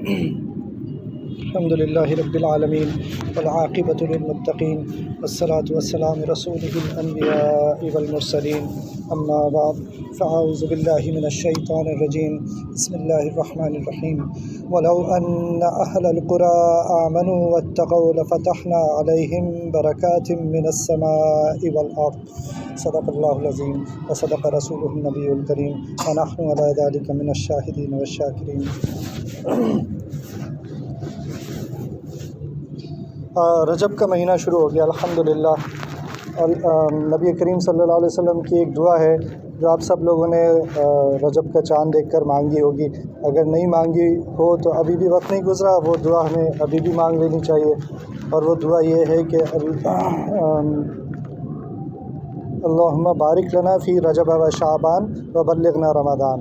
الحمد للہ رب العالمین والعاقبۃ للمتقین والصلاة والسلام رسولہ الانبیاء والمرسلین اما بعد فاعوذ باللہ من الشیطان الرجیم بسم اللہ الرحمن الرحیم ولو ان اہل القری آمنوا واتقوا لفتحنا علیہم برکات من السماء والارض صدق اللہ العظیم وصدق رسولہ النبی الکریم ونحن علی ذلک من الشاہدین والشاکرین۔ رجب کا مہینہ شروع ہو گیا الحمدللہ۔ نبی کریم صلی اللہ علیہ وسلم کی ایک دعا ہے جو آپ سب لوگوں نے رجب کا چاند دیکھ کر مانگی ہوگی، اگر نہیں مانگی ہو تو ابھی بھی وقت نہیں گزرا، وہ دعا ہمیں ابھی بھی مانگ لینی چاہیے، اور وہ دعا یہ ہے کہ اللہم بارک لنا فی رجب و شعبان و بلغنا رمضان۔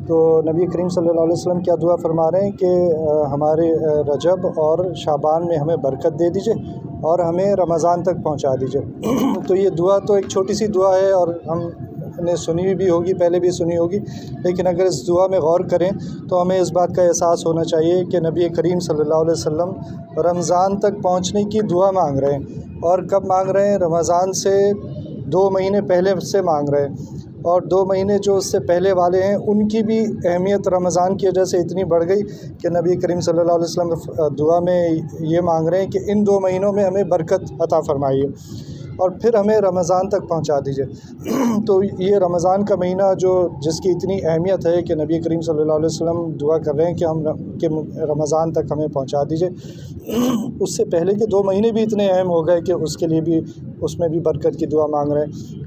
تو نبی کریم صلی اللہ علیہ وسلم کیا دعا فرما رہے ہیں کہ ہمارے رجب اور شعبان میں ہمیں برکت دے دیجئے اور ہمیں رمضان تک پہنچا دیجئے۔ تو یہ دعا تو ایک چھوٹی سی دعا ہے اور ہم نے سنی بھی ہوگی، پہلے بھی سنی ہوگی، لیکن اگر اس دعا میں غور کریں تو ہمیں اس بات کا احساس ہونا چاہیے کہ نبی کریم صلی اللہ علیہ وسلم رمضان تک پہنچنے کی دعا مانگ رہے ہیں، اور کب مانگ رہے ہیں؟ رمضان سے 2 مہینے پہلے سے مانگ رہے ہیں، اور 2 مہینے جو اس سے پہلے والے ہیں ان کی بھی اہمیت رمضان کی وجہ سے اتنی بڑھ گئی کہ نبی کریم صلی اللہ علیہ وسلم دعا میں یہ مانگ رہے ہیں کہ ان 2 مہینوں میں ہمیں برکت عطا فرمائیے اور پھر ہمیں رمضان تک پہنچا دیجیے۔ تو یہ رمضان کا مہینہ جس کی اتنی اہمیت ہے کہ نبی کریم صلی اللہ علیہ وسلم دعا کر رہے ہیں کہ رمضان تک ہمیں پہنچا دیجیے، اس سے پہلے کے 2 مہینے بھی اتنے اہم ہو گئے کہ اس کے لیے بھی اس میں بھی برکت کی دعا مانگ رہے ہیں۔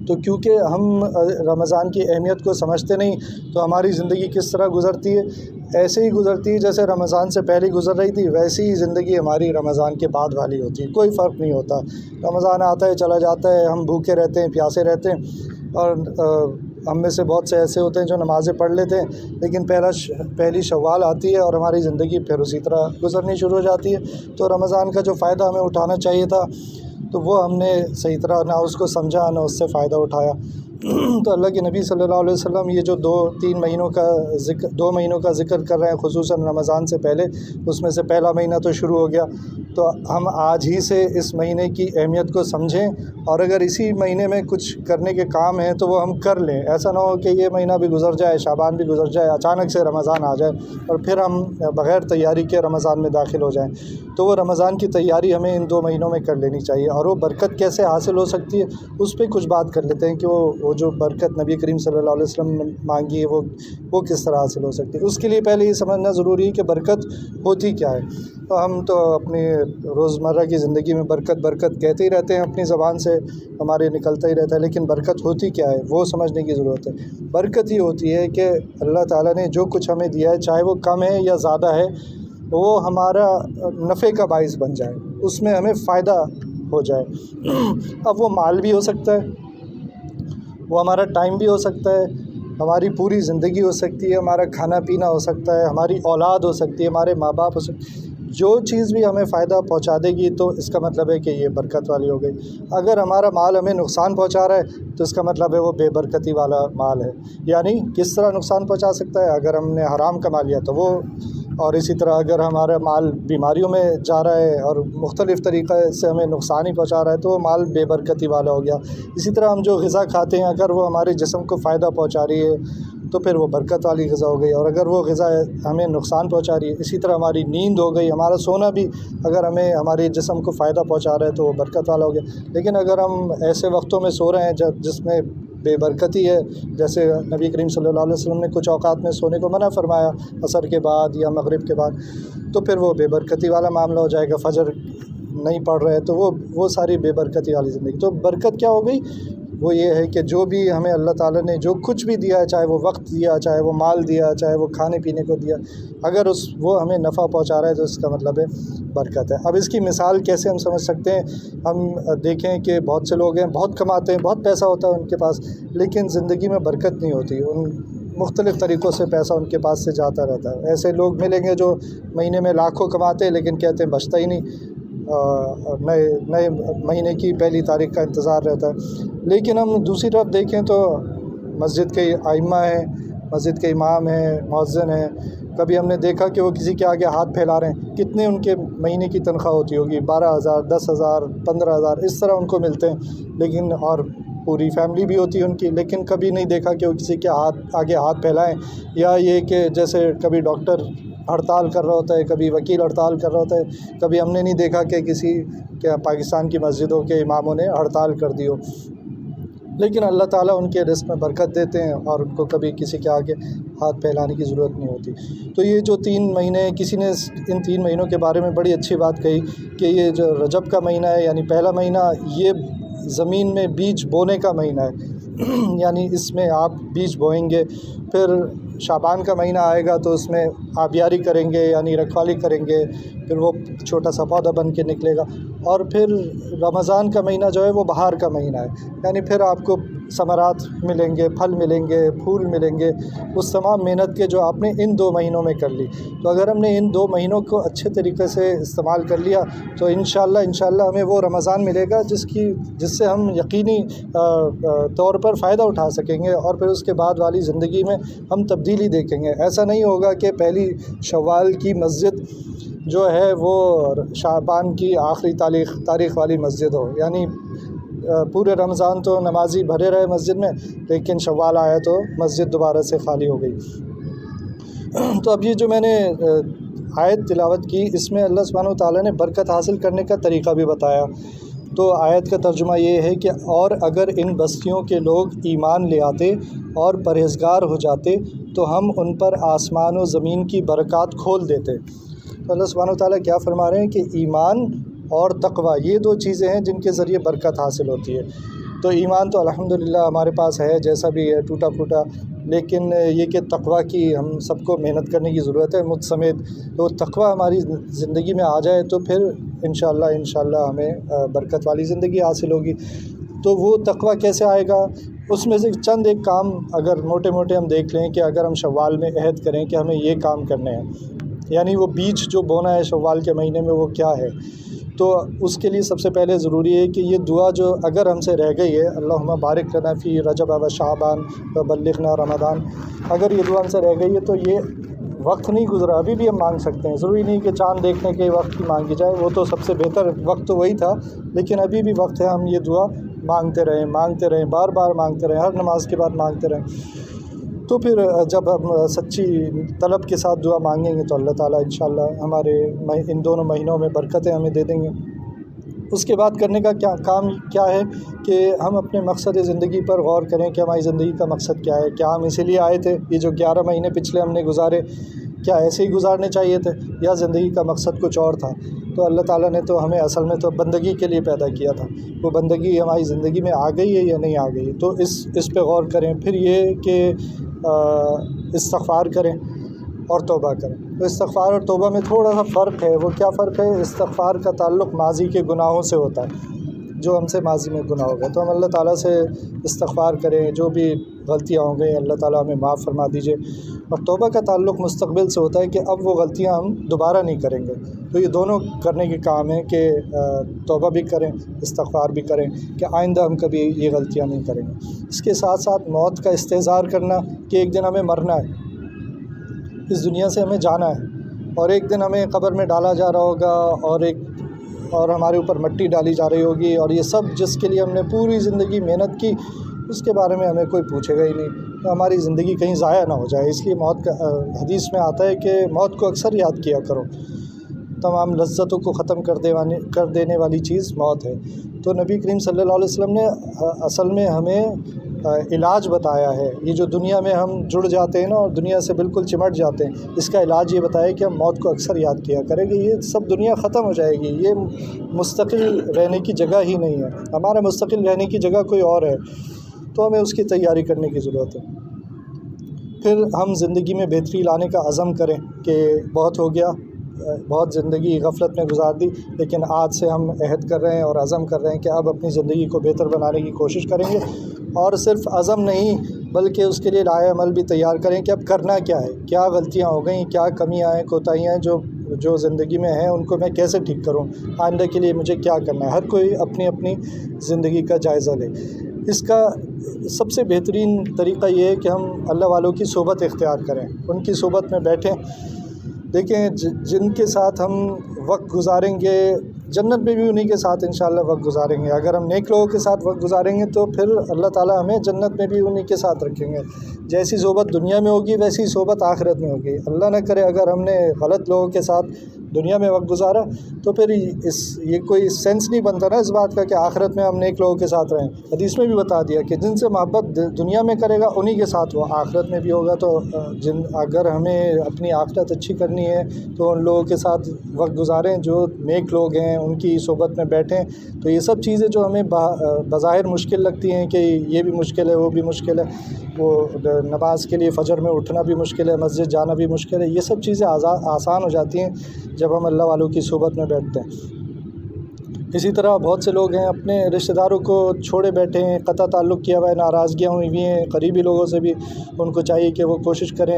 تو کیونکہ ہم رمضان کی اہمیت کو سمجھتے نہیں تو ہماری زندگی کس طرح گزرتی ہے؟ ایسے ہی گزرتی ہے جیسے رمضان سے پہلے گزر رہی تھی، ویسی ہی زندگی ہماری رمضان کے بعد والی ہوتی ہے، کوئی فرق نہیں ہوتا۔ رمضان آتا ہے چلا جاتا ہے، ہم بھوکے رہتے ہیں، پیاسے رہتے ہیں، اور ہم میں سے بہت سے ایسے ہوتے ہیں جو نمازیں پڑھ لیتے ہیں، لیکن پہلی شوال آتی ہے اور ہماری زندگی پھر اسی طرح گزرنی شروع ہو جاتی ہے۔ تو رمضان کا جو فائدہ ہمیں اٹھانا چاہیے تھا تو وہ ہم نے صحیح طرح نہ اس کو سمجھا نہ اس سے فائدہ اٹھایا۔ تو اللہ کے نبی صلی اللہ علیہ وسلم یہ جو 2 مہینوں کا ذکر کر رہے ہیں، خصوصاً رمضان سے پہلے، اس میں سے پہلا مہینہ تو شروع ہو گیا، تو ہم آج ہی سے اس مہینے کی اہمیت کو سمجھیں، اور اگر اسی مہینے میں کچھ کرنے کے کام ہیں تو وہ ہم کر لیں۔ ایسا نہ ہو کہ یہ مہینہ بھی گزر جائے، شعبان بھی گزر جائے، اچانک سے رمضان آ جائے اور پھر ہم بغیر تیاری کے رمضان میں داخل ہو جائیں۔ تو وہ رمضان کی تیاری ہمیں ان 2 مہینوں میں کر لینی چاہیے، اور وہ برکت کیسے حاصل ہو سکتی ہے اس پہ کچھ بات کر لیتے ہیں کہ وہ جو برکت نبی کریم صلی اللہ علیہ وسلم نے مانگی ہے وہ کس طرح حاصل ہو سکتی ہے۔ اس کے لیے پہلے یہ سمجھنا ضروری ہے کہ برکت ہوتی کیا ہے۔ تو ہم تو اپنی روزمرہ کی زندگی میں برکت کہتے ہی رہتے ہیں، اپنی زبان سے ہمارے نکلتا ہی رہتا ہے، لیکن برکت ہوتی کیا ہے وہ سمجھنے کی ضرورت ہے۔ برکت یہ ہوتی ہے کہ اللہ تعالیٰ نے جو کچھ ہمیں دیا ہے، چاہے وہ کم ہے یا زیادہ ہے، وہ ہمارا نفع کا باعث بن جائے، اس میں ہمیں فائدہ ہو جائے۔ اب وہ مال بھی ہو سکتا ہے، وہ ہمارا ٹائم بھی ہو سکتا ہے، ہماری پوری زندگی ہو سکتی ہے، ہمارا کھانا پینا ہو سکتا ہے، ہماری اولاد ہو سکتی ہے، ہمارے ماں باپ ہو سکتے ہیں۔ جو چیز بھی ہمیں فائدہ پہنچا دے گی تو اس کا مطلب ہے کہ یہ برکت والی ہو گئی۔ اگر ہمارا مال ہمیں نقصان پہنچا رہا ہے تو اس کا مطلب ہے وہ بے برکتی والا مال ہے۔ یعنی کس طرح نقصان پہنچا سکتا ہے؟ اگر ہم نے حرام کما لیا تو وہ، اور اسی طرح اگر ہمارا مال بیماریوں میں جا رہا ہے اور مختلف طریقے سے ہمیں نقصان ہی پہنچا رہا ہے تو وہ مال بے برکتی والا ہو گیا۔ اسی طرح ہم جو غذا کھاتے ہیں اگر وہ ہمارے جسم کو فائدہ پہنچا رہی ہے تو پھر وہ برکت والی غذا ہو گئی، اور اگر وہ غذا ہمیں نقصان پہنچا رہی ہے، اسی طرح ہماری نیند ہو گئی، ہمارا سونا بھی اگر ہمیں ہمارے جسم کو فائدہ پہنچا رہا ہے تو وہ برکت والا ہو گیا۔ لیکن اگر ہم ایسے وقتوں میں سو رہے ہیں جس میں بے برکتی ہے، جیسے نبی کریم صلی اللہ علیہ وسلم نے کچھ اوقات میں سونے کو منع فرمایا، عصر کے بعد یا مغرب کے بعد، تو پھر وہ بے برکتی والا معاملہ ہو جائے گا۔ فجر نہیں پڑھ رہے تو وہ ساری بے برکتی والی زندگی۔ تو برکت کیا ہو گئی؟ وہ یہ ہے کہ جو بھی ہمیں اللہ تعالیٰ نے جو کچھ بھی دیا ہے، چاہے وہ وقت دیا، چاہے وہ مال دیا، چاہے وہ کھانے پینے کو دیا، اگر وہ ہمیں نفع پہنچا رہا ہے تو اس کا مطلب ہے برکت ہے۔ اب اس کی مثال کیسے ہم سمجھ سکتے ہیں؟ ہم دیکھیں کہ بہت سے لوگ ہیں، بہت کماتے ہیں، بہت پیسہ ہوتا ہے ان کے پاس، لیکن زندگی میں برکت نہیں ہوتی، مختلف طریقوں سے پیسہ ان کے پاس سے جاتا رہتا ہے۔ ایسے لوگ ملیں گے جو مہینے میں لاکھوں کماتے ہیں لیکن کہتے ہیں بچتا ہی نہیں، نئے مہینے کی پہلی تاریخ کا انتظار رہتا ہے۔ لیکن ہم دوسری طرف دیکھیں تو مسجد کے ائمہ ہیں، مسجد کے امام ہیں، مؤذن ہیں، کبھی ہم نے دیکھا کہ وہ کسی کے آگے ہاتھ پھیلا رہے ہیں، کتنے ان کے مہینے کی تنخواہ ہوتی ہوگی، 12,000 10,000 15,000 اس طرح ان کو ملتے ہیں، لیکن اور پوری فیملی بھی ہوتی ہے ان کی، لیکن کبھی نہیں دیکھا کہ وہ کسی کے آگے ہاتھ پھیلائیں، یا یہ کہ جیسے کبھی ڈاکٹر ہڑتال کر رہا ہوتا ہے، کبھی وکیل ہڑتال کر رہا ہوتا ہے، کبھی ہم نے نہیں دیکھا کہ کسی پاکستان کی مسجدوں کے اماموں نے ہڑتال کر دی ہو، لیکن اللہ تعالیٰ ان کے رزق میں برکت دیتے ہیں اور ان کو کبھی کسی کے آگے ہاتھ پھیلانے کی ضرورت نہیں ہوتی۔ تو یہ جو 3 مہینے، کسی نے ان 3 مہینوں کے بارے میں بڑی اچھی بات کہی کہ یہ جو رجب کا مہینہ ہے، یعنی پہلا مہینہ، یہ زمین میں بیج بونے کا مہینہ ہے، یعنی اس میں آپ بیج بوئیں گے، پھر شعبان کا مہینہ آئے گا تو اس میں آبیاری کریں گے، یعنی رکھوالی کریں گے، پھر وہ چھوٹا سا پودا بن کے نکلے گا، اور پھر رمضان کا مہینہ جو ہے وہ بہار کا مہینہ ہے، یعنی پھر آپ کو ثمرات ملیں گے، پھل ملیں گے، پھول ملیں گے، اس تمام محنت کے جو آپ نے ان 2 مہینوں میں کر لی۔ تو اگر ہم نے ان 2 مہینوں کو اچھے طریقے سے استعمال کر لیا تو انشاءاللہ ہمیں وہ رمضان ملے گا جس سے ہم یقینی طور پر فائدہ اٹھا سکیں گے، اور پھر اس کے بعد والی زندگی میں ہم تبدیلی دیکھیں گے۔ ایسا نہیں ہوگا کہ پہلی شوال کی مسجد جو ہے وہ شعبان کی آخری تاریخ والی مسجد ہو، یعنی پورے رمضان تو نمازی بھرے رہے مسجد میں، لیکن شوال آیا تو مسجد دوبارہ سے خالی ہو گئی۔ تو اب یہ جو میں نے آیت تلاوت کی، اس میں اللہ سبحانہ وتعالیٰ نے برکت حاصل کرنے کا طریقہ بھی بتایا۔ تو آیت کا ترجمہ یہ ہے کہ اور اگر ان بستیوں کے لوگ ایمان لے آتے اور پرہیزگار ہو جاتے تو ہم ان پر آسمان و زمین کی برکات کھول دیتے۔ تو اللہ سبحانہ وتعالیٰ کیا فرما رہے ہیں کہ ایمان اور تقوی، یہ 2 چیزیں ہیں جن کے ذریعے برکت حاصل ہوتی ہے۔ تو ایمان تو الحمدللہ ہمارے پاس ہے، جیسا بھی ہے، ٹوٹا پھوٹا، لیکن یہ کہ تقوی کی ہم سب کو محنت کرنے کی ضرورت ہے، مجھ سمیت۔ تو تقوی ہماری زندگی میں آ جائے تو پھر انشاءاللہ ہمیں برکت والی زندگی حاصل ہوگی۔ تو وہ تقوی کیسے آئے گا؟ اس میں سے چند ایک کام اگر موٹے موٹے ہم دیکھ لیں کہ اگر ہم شوال میں عہد کریں کہ ہمیں یہ کام کرنے ہیں، یعنی وہ بیج جو بونا ہے شوال کے مہینے میں وہ کیا ہے، تو اس کے لیے سب سے پہلے ضروری ہے کہ یہ دعا جو اگر ہم سے رہ گئی ہے، اللہم بارک لنا فی رجب و شعبان و بلغنا رمضان، اگر یہ دعا ہم سے رہ گئی ہے تو یہ وقت نہیں گزرا، ابھی بھی ہم مانگ سکتے ہیں، ضروری نہیں کہ چاند دیکھنے کے وقت ہی مانگی جائے، وہ تو سب سے بہتر وقت تو وہی تھا، لیکن ابھی بھی وقت ہے، ہم یہ دعا مانگتے رہیں، بار بار مانگتے رہیں، ہر نماز کے بعد مانگتے رہیں۔ تو پھر جب ہم سچی طلب کے ساتھ دعا مانگیں گے تو اللہ تعالیٰ انشاءاللہ ہمارے ان دونوں مہینوں میں برکتیں ہمیں دے دیں گے۔ اس کے بعد کرنے کا کام کیا ہے کہ ہم اپنے مقصد زندگی پر غور کریں کہ ہماری زندگی کا مقصد کیا ہے، کیا ہم اسی لیے آئے تھے؟ یہ جو 11 مہینے پچھلے ہم نے گزارے، کیا ایسے ہی گزارنے چاہیے تھے یا زندگی کا مقصد کچھ اور تھا؟ تو اللہ تعالیٰ نے تو ہمیں اصل میں تو بندگی کے لیے پیدا کیا تھا، وہ بندگی ہماری زندگی میں آ گئی ہے یا نہیں آ گئی ہے، تو اس پہ غور کریں۔ پھر یہ کہ استغفار کریں اور توبہ کریں۔ تو استغفار اور توبہ میں تھوڑا سا فرق ہے، وہ کیا فرق ہے؟ استغفار کا تعلق ماضی کے گناہوں سے ہوتا ہے، جو ہم سے ماضی میں گناہ ہو گئے تو ہم اللہ تعالیٰ سے استغفار کریں، جو بھی غلطیاں ہو گئی اللہ تعالیٰ ہمیں معاف فرما دیجیے۔ اور توبہ کا تعلق مستقبل سے ہوتا ہے کہ اب وہ غلطیاں ہم دوبارہ نہیں کریں گے۔ تو یہ دونوں کرنے کے کام ہیں کہ توبہ بھی کریں، استغفار بھی کریں کہ آئندہ ہم کبھی یہ غلطیاں نہیں کریں گے۔ اس کے ساتھ ساتھ موت کا استحضار کرنا کہ ایک دن ہمیں مرنا ہے، اس دنیا سے ہمیں جانا ہے، اور ایک دن ہمیں قبر میں ڈالا جا رہا ہوگا، اور ہمارے اوپر مٹی ڈالی جا رہی ہوگی، اور یہ سب جس کے لیے ہم نے پوری زندگی محنت کی اس کے بارے میں ہمیں کوئی پوچھے گا ہی نہیں، تو ہماری زندگی کہیں ضائع نہ ہو جائے۔ اس لیے موت کا حدیث میں آتا ہے کہ موت کو اکثر یاد کیا کرو، تمام لذتوں کو ختم کر دینے والی چیز موت ہے۔ تو نبی کریم صلی اللہ علیہ وسلم نے اصل میں ہمیں علاج بتایا ہے، یہ جو دنیا میں ہم جڑ جاتے ہیں نا اور دنیا سے بالکل چمٹ جاتے ہیں، اس کا علاج یہ بتایا کہ ہم موت کو اکثر یاد کیا کریں گے، یہ سب دنیا ختم ہو جائے گی، یہ مستقل رہنے کی جگہ ہی نہیں ہے، ہمارا مستقل رہنے کی جگہ کوئی اور ہے، تو ہمیں اس کی تیاری کرنے کی ضرورت ہے۔ پھر ہم زندگی میں بہتری لانے کا عزم کریں کہ بہت ہو گیا، بہت زندگی غفلت میں گزار دی، لیکن آج سے ہم عہد کر رہے ہیں اور عزم کر رہے ہیں کہ اب اپنی زندگی کو بہتر بنانے کی کوشش کریں گے، اور صرف عزم نہیں بلکہ اس کے لیے لائحہ عمل بھی تیار کریں کہ اب کرنا کیا ہے، کیا غلطیاں ہو گئیں، کیا کمیاں ہیں، کوتاہیاں ہیں جو زندگی میں ہیں، ان کو میں کیسے ٹھیک کروں، آئندہ کے لیے مجھے کیا کرنا ہے۔ ہر کوئی اپنی اپنی زندگی کا جائزہ لے۔ اس کا سب سے بہترین طریقہ یہ ہے کہ ہم اللہ والوں کی صحبت اختیار کریں، ان کی صحبت میں بیٹھیں۔ دیکھیں جن کے ساتھ ہم وقت گزاریں گے جنت میں بھی انہی کے ساتھ انشاءاللہ وقت گزاریں گے۔ اگر ہم نیک لوگوں کے ساتھ وقت گزاریں گے تو پھر اللہ تعالیٰ ہمیں جنت میں بھی انہی کے ساتھ رکھیں گے۔ جیسی صحبت دنیا میں ہوگی ویسی صحبت آخرت میں ہوگی۔ اللہ نہ کرے اگر ہم نے غلط لوگوں کے ساتھ دنیا میں وقت گزارا تو پھر یہ کوئی سینس نہیں بنتا نا اس بات کا کہ آخرت میں ہم نیک لوگوں کے ساتھ رہیں۔ حدیث میں بھی بتا دیا کہ جن سے محبت دنیا میں کرے گا انہی کے ساتھ وہ آخرت میں بھی ہوگا۔ تو اگر ہمیں اپنی آخرت اچھی کرنی ہے تو ان لوگوں کے ساتھ وقت گزاریں جو نیک لوگ ہیں، ان کی صحبت میں بیٹھیں۔ تو یہ سب چیزیں جو ہمیں بظاہر مشکل لگتی ہیں کہ یہ بھی مشکل ہے وہ بھی مشکل ہے، وہ نماز کے لیے فجر میں اٹھنا بھی مشکل ہے، مسجد جانا بھی مشکل ہے، یہ سب چیزیں آسان ہو جاتی ہیں جب ہم اللہ والوں کی صحبت میں بیٹھتے ہیں۔ اسی طرح بہت سے لوگ ہیں اپنے رشتہ داروں کو چھوڑے بیٹھے ہیں، قطع تعلق کیا ہوا ہے، ناراضگیاں ہوئی ہوئی ہیں قریبی لوگوں سے بھی۔ ان کو چاہیے کہ وہ کوشش کریں،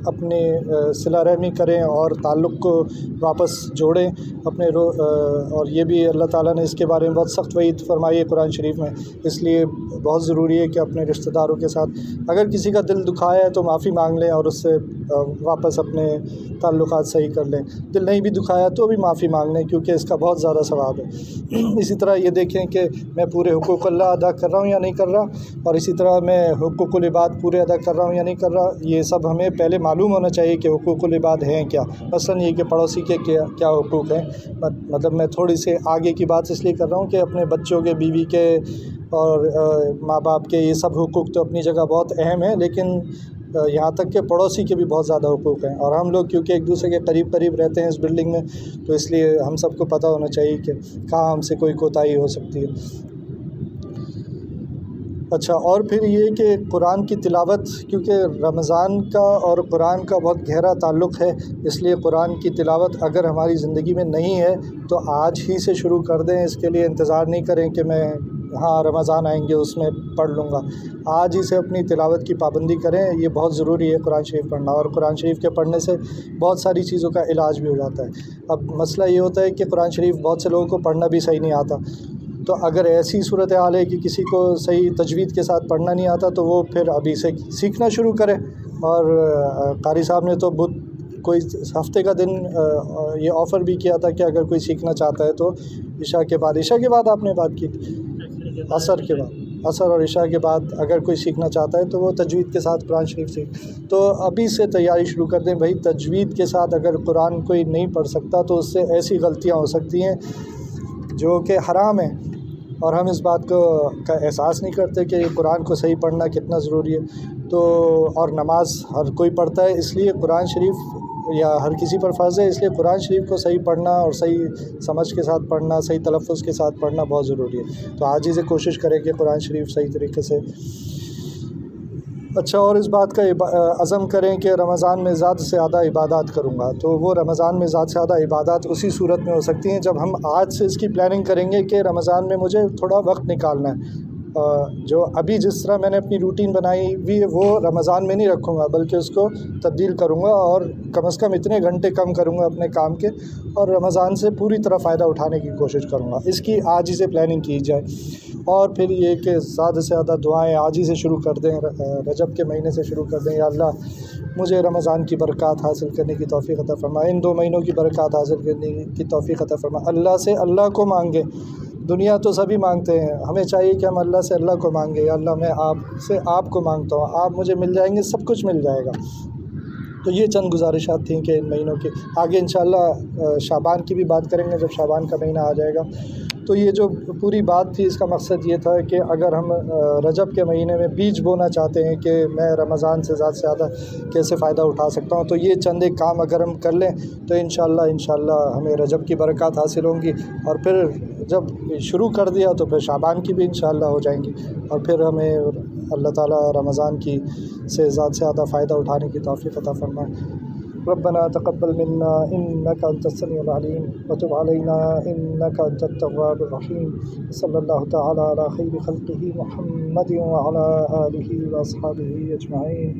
اپنے صلہ رحمی کریں اور تعلق کو واپس جوڑیں اپنے اور یہ بھی اللہ تعالیٰ نے اس کے بارے میں بہت سخت وعید فرمائی ہے قرآن شریف میں۔ اس لیے بہت ضروری ہے کہ اپنے رشتہ داروں کے ساتھ اگر کسی کا دل دکھایا ہے تو معافی مانگ لیں اور اس سے واپس اپنے تعلقات صحیح کر لیں۔ دل نہیں بھی دکھایا تو بھی معافی مانگ لیں کیونکہ اس کا بہت زیادہ ثواب ہے۔ اسی طرح یہ دیکھیں کہ میں پورے حقوق اللہ ادا کر رہا ہوں یا نہیں کر رہا، اور اسی طرح میں حقوق العباد پورے ادا کر رہا ہوں یا نہیں کر رہا۔ یہ سب ہمیں پہلے معلوم ہونا چاہیے کہ حقوق العباد ہیں کیا۔ مثلاً یہ کہ پڑوسی کے کیا حقوق ہیں، مطلب میں تھوڑی سی آگے کی بات اس لیے کر رہا ہوں کہ اپنے بچوں کے، بیوی کے اور ماں باپ کے، یہ سب حقوق تو اپنی جگہ بہت اہم ہیں، لیکن یہاں تک کہ پڑوسی کے بھی بہت زیادہ حقوق ہیں۔ اور ہم لوگ کیونکہ ایک دوسرے کے قریب رہتے ہیں اس بلڈنگ میں، تو اس لیے ہم سب کو پتہ ہونا چاہیے کہ کہاں ہم سے کوئی کوتاہی ہو سکتی ہے۔ اچھا، اور پھر یہ کہ قرآن کی تلاوت، کیونکہ رمضان کا اور قرآن کا بہت گہرا تعلق ہے، اس لیے قرآن کی تلاوت اگر ہماری زندگی میں نہیں ہے تو آج ہی سے شروع کر دیں۔ اس کے لیے انتظار نہیں کریں کہ میں رمضان آئیں گے اس میں پڑھ لوں گا۔ آج ہی سے اپنی تلاوت کی پابندی کریں، یہ بہت ضروری ہے قرآن شریف پڑھنا، اور قرآن شریف کے پڑھنے سے بہت ساری چیزوں کا علاج بھی ہو جاتا ہے۔ اب مسئلہ یہ ہوتا ہے کہ قرآن شریف بہت سے لوگوں کو پڑھنا بھی صحیح نہیں آتا، تو اگر ایسی صورتحال ہے کہ کسی کو صحیح تجوید کے ساتھ پڑھنا نہیں آتا تو وہ پھر ابھی سے سیکھنا شروع کرے۔ اور قاری صاحب نے تو کوئی ہفتے کا دن یہ آفر بھی کیا تھا کہ اگر کوئی سیکھنا چاہتا ہے تو عشاء کے بعد آپ نے بات کی تھی، عصر اور عشاء کے بعد اگر کوئی سیکھنا چاہتا ہے تو وہ تجوید کے ساتھ قرآن شریف سیکھ، تو ابھی سے تیاری شروع کر دیں بھائی۔ تجوید کے ساتھ اگر قرآن کوئی نہیں پڑھ سکتا تو اس سے ایسی غلطیاں ہو سکتی ہیں جو کہ حرام ہیں، اور ہم اس بات کا احساس نہیں کرتے کہ قرآن کو صحیح پڑھنا کتنا ضروری ہے۔ تو اور نماز ہر کوئی پڑھتا ہے، اس لیے قرآن شریف یا ہر کسی پر فرض ہے، اس لیے قرآن شریف کو صحیح پڑھنا اور صحیح سمجھ کے ساتھ پڑھنا، صحیح تلفظ کے ساتھ پڑھنا بہت ضروری ہے۔ تو آج ہی سے کوشش کریں کہ قرآن شریف صحیح طریقے سے۔ اچھا، اور اس بات کا عزم کریں کہ رمضان میں زیادہ سے زیادہ عبادات کروں گا، تو وہ رمضان میں زیادہ سے زیادہ عبادات اسی صورت میں ہو سکتی ہیں جب ہم آج سے اس کی پلاننگ کریں گے کہ رمضان میں مجھے تھوڑا وقت نکالنا ہے۔ جو ابھی جس طرح میں نے اپنی روٹین بنائی ہوئی ہے وہ رمضان میں نہیں رکھوں گا، بلکہ اس کو تبدیل کروں گا اور کم از کم اتنے گھنٹے کم کروں گا اپنے کام کے، اور رمضان سے پوری طرح فائدہ اٹھانے کی کوشش کروں گا۔ اس کی آج ہی سے پلاننگ کی جائے، اور پھر یہ کہ زیادہ سے زیادہ دعائیں آج ہی سے شروع کر دیں، رجب کے مہینے سے شروع کر دیں۔ یا اللہ مجھے رمضان کی برکات حاصل کرنے کی توفیق عطا فرما، ان 2 مہینوں کی برکات حاصل کرنے کی توفیق عطا فرما۔ اللہ سے اللہ کو مانگے، دنیا تو سبھی مانگتے ہیں، ہمیں چاہیے کہ ہم اللہ سے اللہ کو مانگے۔ یا اللہ میں آپ سے آپ کو مانگتا ہوں، آپ مجھے مل جائیں گے، سب کچھ مل جائے گا۔ تو یہ چند گزارشات تھیں کہ ان مہینوں کی، آگے انشاءاللہ شعبان کی بھی بات کریں گے جب شعبان کا مہینہ آ جائے گا۔ تو یہ جو پوری بات تھی اس کا مقصد یہ تھا کہ اگر ہم رجب کے مہینے میں بیج بونا چاہتے ہیں کہ میں رمضان سے زیادہ کیسے فائدہ اٹھا سکتا ہوں، تو یہ چند ایک کام اگر ہم کر لیں تو انشاءاللہ ہمیں رجب کی برکات حاصل ہوں گی، اور پھر جب شروع کر دیا تو پھر شعبان کی بھی انشاءاللہ ہو جائیں گی، اور پھر ہمیں اللہ تعالیٰ رمضان کی سے زیادہ فائدہ اٹھانے کی توفیق عطا فرمائے۔ ربنا تقبل منا انك انت السميع العليم وتب علينا انك انت التواب الرحيم، صلى الله تعالى على خير خلقه محمد وعلى آله واصحابه اجمعين،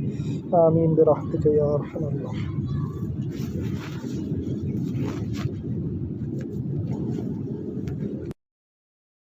آمين برحمتك يا ارحم الراحمين۔